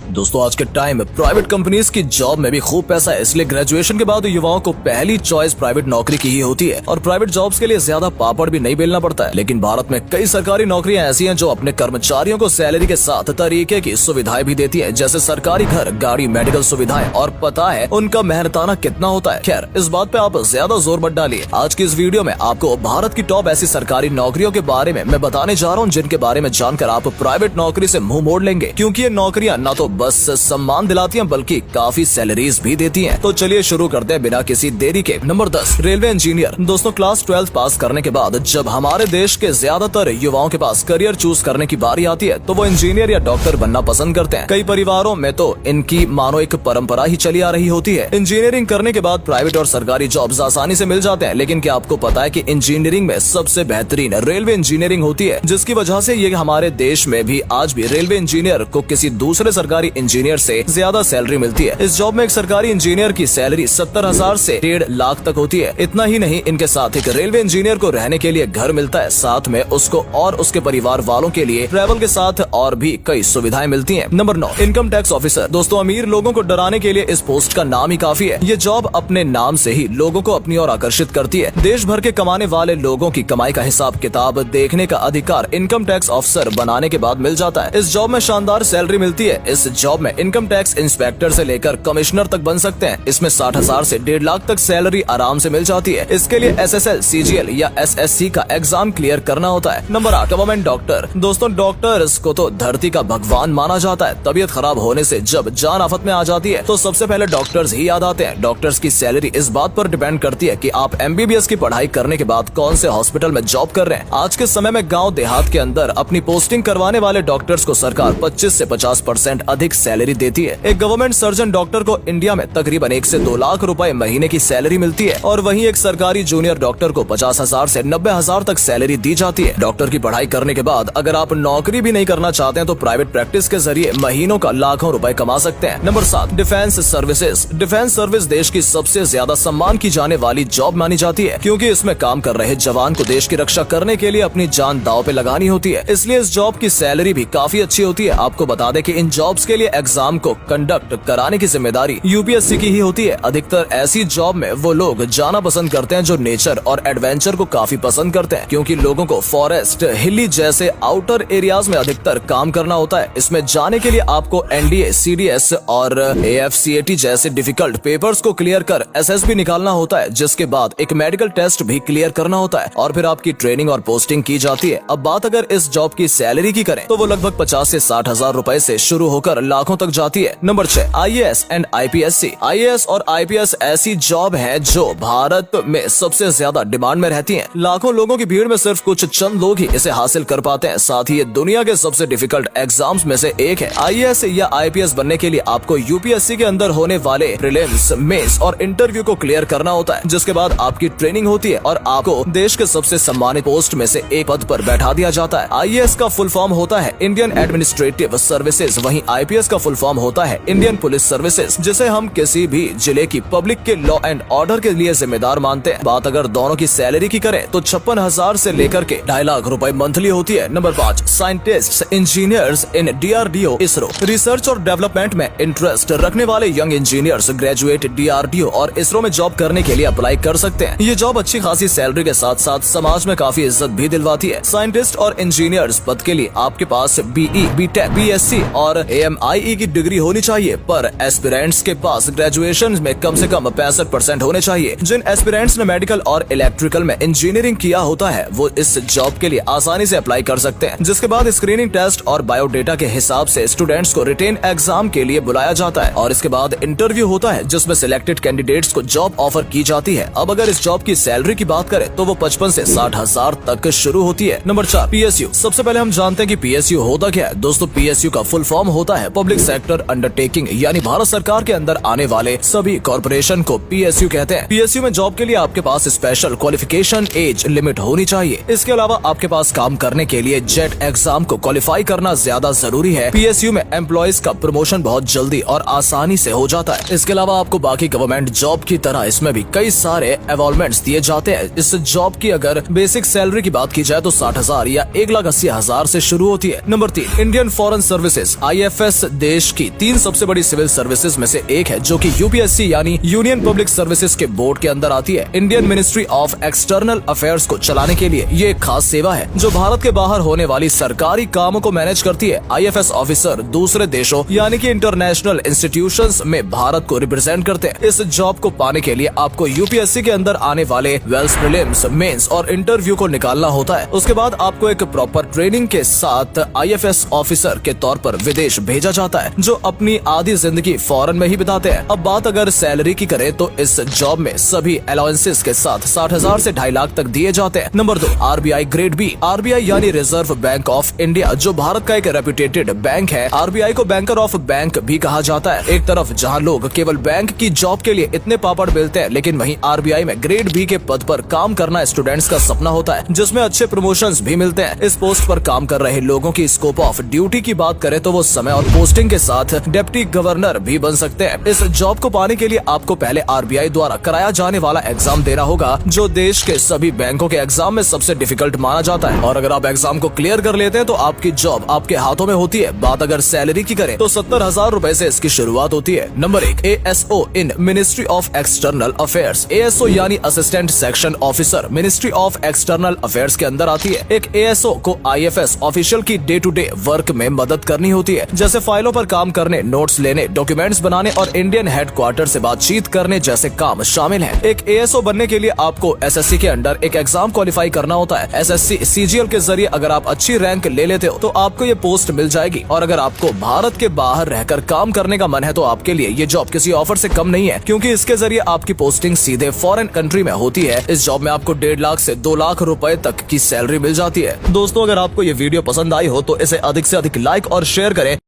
दोस्तों आज के टाइम में प्राइवेट कंपनीज की जॉब में भी खूब पैसा है, इसलिए ग्रेजुएशन के बाद युवाओं को पहली चॉइस प्राइवेट नौकरी की ही होती है और प्राइवेट जॉब्स के लिए ज्यादा पापड़ भी नहीं बेलना पड़ता है। लेकिन भारत में कई सरकारी नौकरियां ऐसी हैं जो अपने कर्मचारियों को सैलरी के साथ तरीके की सुविधाएं भी देती है, जैसे सरकारी घर, गाड़ी, मेडिकल सुविधाएं। और पता है उनका मेहनताना कितना होता है। खैर इस बात पे आप ज्यादा जोर मत डालिए। आज की इस वीडियो में आपको भारत की टॉप ऐसी सरकारी नौकरियों के बारे में मैं बताने जा रहा हूँ जिनके बारे में जानकर आप प्राइवेट नौकरी से मुंह मोड़ लेंगे, क्योंकि ये नौकरियां न तो बस सम्मान दिलाती हैं बल्कि काफी सैलरीज भी देती हैं। तो चलिए शुरू करते हैं बिना किसी देरी के। Number 10, railway engineer. दोस्तों क्लास 12 पास करने के बाद जब हमारे देश के ज्यादातर युवाओं के पास करियर चूज करने की बारी आती है तो वो इंजीनियर या डॉक्टर बनना पसंद करते हैं। कई परिवारों में तो इनकी मानो एक परंपरा ही चली आ रही होती है। इंजीनियरिंग करने के बाद प्राइवेट और सरकारी जॉब्स आसानी से मिल जाते हैं, लेकिन क्या आपको पता है कि इंजीनियरिंग में सबसे बेहतरीन रेलवे इंजीनियरिंग होती है, जिसकी वजह से ये हमारे देश में भी आज भी रेलवे इंजीनियर को किसी दूसरे सरकारी इंजीनियर से ज्यादा सैलरी मिलती है। इस जॉब में एक सरकारी इंजीनियर की सैलरी 70,000 से 1.5 लाख तक होती है। इतना ही नहीं, इनके साथ एक रेलवे इंजीनियर को रहने के लिए घर मिलता है, साथ में उसको और उसके परिवार वालों के लिए ट्रैवल के साथ और भी कई सुविधाएं मिलती हैं। Number 9, income tax officer. दोस्तों अमीर लोगों को डराने के लिए इस पोस्ट का नाम ही काफी है। ये जॉब अपने नाम से ही लोगों को अपनी ओर आकर्षित करती है। देश भर के कमाने वाले लोगों की कमाई का हिसाब किताब देखने का अधिकार इनकम टैक्स ऑफिसर बनाने के बाद मिल जाता है। इस जॉब में शानदार सैलरी मिलती है। इस जॉब में इनकम टैक्स इंस्पेक्टर से लेकर कमिश्नर तक बन सकते हैं। इसमें 60,000 से 1.5 लाख तक सैलरी आराम से मिल जाती है। इसके लिए SSL, CGL या SSC का एग्जाम क्लियर करना होता है। Number 8, government doctor. दोस्तों डॉक्टर्स को तो धरती का भगवान माना जाता है। तबीयत खराब होने से जब जान आफत में आ जाती है तो सबसे पहले डॉक्टर्स ही याद आते हैं। डॉक्टर्स की सैलरी इस बात पर डिपेंड करती है कि आप MBBS की पढ़ाई करने के बाद कौन से हॉस्पिटल में जॉब कर रहे हैं। आज के समय में गाँव देहात के अंदर अपनी पोस्टिंग करवाने वाले डॉक्टर्स को सरकार 25 से 50% अधिक सैलरी देती है। एक गवर्नमेंट सर्जन डॉक्टर को इंडिया में तकरीबन 1 से 2 लाख रुपए महीने की सैलरी मिलती है और वहीं एक सरकारी जूनियर डॉक्टर को 50,000 से 90,000 तक सैलरी दी जाती है। डॉक्टर की पढ़ाई करने के बाद अगर आप नौकरी भी नहीं करना चाहते हैं तो प्राइवेट प्रैक्टिस के जरिए महीनों का लाखों रुपए कमा सकते हैं। Number 7, defence services. Defence service देश की सबसे ज्यादा सम्मान की जाने वाली जॉब मानी जाती है, क्योंकि इसमें काम कर रहे जवान को देश की रक्षा करने के लिए अपनी जान दांव पे लगानी होती है। इसलिए इस जॉब की सैलरी भी काफी अच्छी होती है। आपको बता दें कि इन जॉब्स के लिए एग्जाम को कंडक्ट कराने की जिम्मेदारी UPSC की ही होती है। अधिकतर ऐसी जॉब में वो लोग जाना पसंद करते हैं जो नेचर और एडवेंचर को काफी पसंद करते हैं, क्योंकि लोगों को फॉरेस्ट, हिली जैसे आउटर एरियाज में अधिकतर काम करना होता है। इसमें जाने के लिए आपको NDA, CDS और AFCAT जैसे डिफिकल्ट पेपर्स को क्लियर कर SSB निकालना होता है, जिसके बाद एक मेडिकल टेस्ट भी क्लियर करना होता है और फिर आपकी ट्रेनिंग और पोस्टिंग की जाती है। अब बात अगर इस जॉब की सैलरी की करें तो वो लगभग 50 से 60,000 रुपए से शुरू होकर लाखों तक जाती है। Number 6, IAS and IPSC। IAS और IPS ऐसी जॉब है जो भारत में सबसे ज्यादा डिमांड में रहती है। लाखों लोगों की भीड़ में सिर्फ कुछ चंद लोग ही इसे हासिल कर पाते हैं। साथ ही ये दुनिया के सबसे डिफिकल्ट एग्जाम्स में से एक है। IAS या IPS बनने के लिए आपको UPSC के अंदर होने वाले प्रीलिम्स, मेंस और इंटरव्यू को क्लियर करना होता है, जिसके बाद आपकी ट्रेनिंग होती है और आपको देश के सबसे सम्मानित पोस्ट में से एक पद पर बैठा दिया जाता है। IAS का फुल फॉर्म होता है इंडियन एडमिनिस्ट्रेटिव सर्विसेज, वहीं IPS का फुल फॉर्म होता है इंडियन पुलिस सर्विसेज, जिसे हम किसी भी जिले की पब्लिक के लॉ एंड ऑर्डर के लिए जिम्मेदार मानते हैं। बात अगर दोनों की सैलरी की करें तो 56,000 से लेकर के 2.5 लाख रुपए मंथली होती है। नंबर 5, साइंटिस्ट्स, इंजीनियर्स इन DRDO, इसरो। रिसर्च और डेवलपमेंट में इंटरेस्ट रखने वाले यंग इंजीनियर्स ग्रेजुएट DRDO और इसरो में जॉब करने के लिए अप्लाई कर सकते हैं। ये जॉब अच्छी खासी सैलरी के साथ साथ समाज में काफी इज्जत भी दिलवाती है। साइंटिस्ट और इंजीनियर्स पद के लिए आपके पास BE, BTech, BSc और AMIE की डिग्री होनी चाहिए, पर एस्पिरेंट्स के पास ग्रेजुएशन में कम से कम 65% होने चाहिए। जिन एस्पिरेंट्स ने मेडिकल और इलेक्ट्रिकल में इंजीनियरिंग किया होता है वो इस जॉब के लिए आसानी से अप्लाई कर सकते हैं, जिसके बाद स्क्रीनिंग टेस्ट और बायोडेटा के हिसाब से स्टूडेंट्स को रिटेन एग्जाम के लिए बुलाया जाता है और इसके बाद इंटरव्यू होता है, जिसमें सिलेक्टेड कैंडिडेट्स को जॉब ऑफर की जाती है। अब अगर इस जॉब की सैलरी की बात करें तो वो 55 से 60,000 तक शुरू होती है। Number 4, PSU। सबसे पहले हम जानते हैं कि PSU होता क्या है। दोस्तों PSU का फुल फॉर्म होता है पब्लिक सेक्टर अंडरटेकिंग, यानी भारत सरकार के अंदर आने वाले सभी कॉर्पोरेशन को PSU कहते हैं। PSU में जॉब के लिए आपके पास स्पेशल क्वालिफिकेशन एज लिमिट होनी चाहिए। इसके अलावा आपके पास काम करने के लिए जेट एग्जाम को क्वालिफाई करना ज्यादा जरूरी है। PSU में एम्प्लॉयज का प्रमोशन बहुत जल्दी और आसानी से हो जाता है। इसके अलावा आपको बाकी गवर्नमेंट जॉब की तरह इसमें भी कई सारे एवॉल्वमेंट्स दिए जाते हैं। इस जॉब की अगर बेसिक सैलरी की बात की जाए तो 60,000 या 1,80,000 से शुरू होती है। Number 3, Indian foreign services IFS इस देश की 3 सबसे बड़ी सिविल सर्विसेज में से एक है, जो कि यूपीएससी यानी यूनियन पब्लिक सर्विसेज के बोर्ड के अंदर आती है। Indian ministry of external affairs को चलाने के लिए ये एक खास सेवा है जो भारत के बाहर होने वाली सरकारी कामों को मैनेज करती है। आईएफएस ऑफिसर दूसरे देशों यानी कि इंटरनेशनल इंस्टीट्यूशंस में भारत को रिप्रेजेंट करते हैं। इस जॉब को पाने के लिए आपको यूपीएससी के अंदर आने वाले वेल्स, प्रीलिम्स, मेंस और इंटरव्यू को निकालना होता है। उसके बाद आपको एक प्रॉपर ट्रेनिंग के साथ आईएफएस ऑफिसर के तौर पर विदेश भेजा जाता है, जो अपनी आधी जिंदगी फॉरेन में ही बिताते हैं। अब बात अगर सैलरी की करें तो इस जॉब में सभी अलाउंसेस के साथ 60,000 से 2.5 लाख तक दिए जाते हैं। Number 2, RBI grade B. RBI यानी रिजर्व बैंक ऑफ इंडिया, जो भारत का एक रेप्यूटेटेड बैंक है। आरबीआई को बैंकर ऑफ बैंक भी कहा जाता है। एक तरफ जहां लोग केवल बैंक की जॉब के लिए इतने पापड़ बेलते हैं, लेकिन वहीं आरबीआई में ग्रेड बी के पद पर काम करना स्टूडेंट्स का सपना होता है, जिसमें अच्छे प्रमोशंस भी मिलते हैं। इस पोस्ट पर काम कर रहे लोगों की स्कोप ऑफ ड्यूटी की बात करें तो वो समय और पोस्टिंग के साथ डिप्टी गवर्नर भी बन सकते हैं। इस जॉब को पाने के लिए आपको पहले आरबीआई द्वारा कराया जाने वाला एग्जाम देना होगा, जो देश के सभी बैंकों के एग्जाम में सबसे डिफिकल्ट माना जाता है। और अगर आप एग्जाम को क्लियर कर लेते हैं तो आपकी जॉब आपके हाथों में होती है। बात अगर सैलरी की करें तो 70,000 रूपए से इसकी शुरुआत होती है। Number 1, ASO in ministry of external affairs. ASO यानी assistant section officer ministry of external affairs के अंदर आती है। एक एएसओ को आईएफएस ऑफिशियल की डे टू डे वर्क में मदद करनी होती है, जैसे फाइलों पर काम करने, नोट्स लेने, डॉक्यूमेंट्स बनाने और इंडियन हेडक्वार्टर से बातचीत करने जैसे काम शामिल हैं। एक एएसओ बनने के लिए आपको एसएससी के अंडर एक एग्जाम क्वालिफाई करना होता है। एसएससी सीजीएल के जरिए अगर आप अच्छी रैंक ले लेते हो तो आपको ये पोस्ट मिल जाएगी। और अगर आपको भारत के बाहर रहकर काम करने का मन है तो आपके लिए ये जॉब किसी ऑफर से कम नहीं है, क्योंकि इसके जरिए आपकी पोस्टिंग सीधे फॉरेन कंट्री में होती है। इस जॉब में आपको 1.5 लाख से 2 लाख रुपए तक की सैलरी मिल जाती है। दोस्तों, अगर आपको ये वीडियो पसंद आई हो तो इसे अधिक से अधिक लाइक और शेयर करें।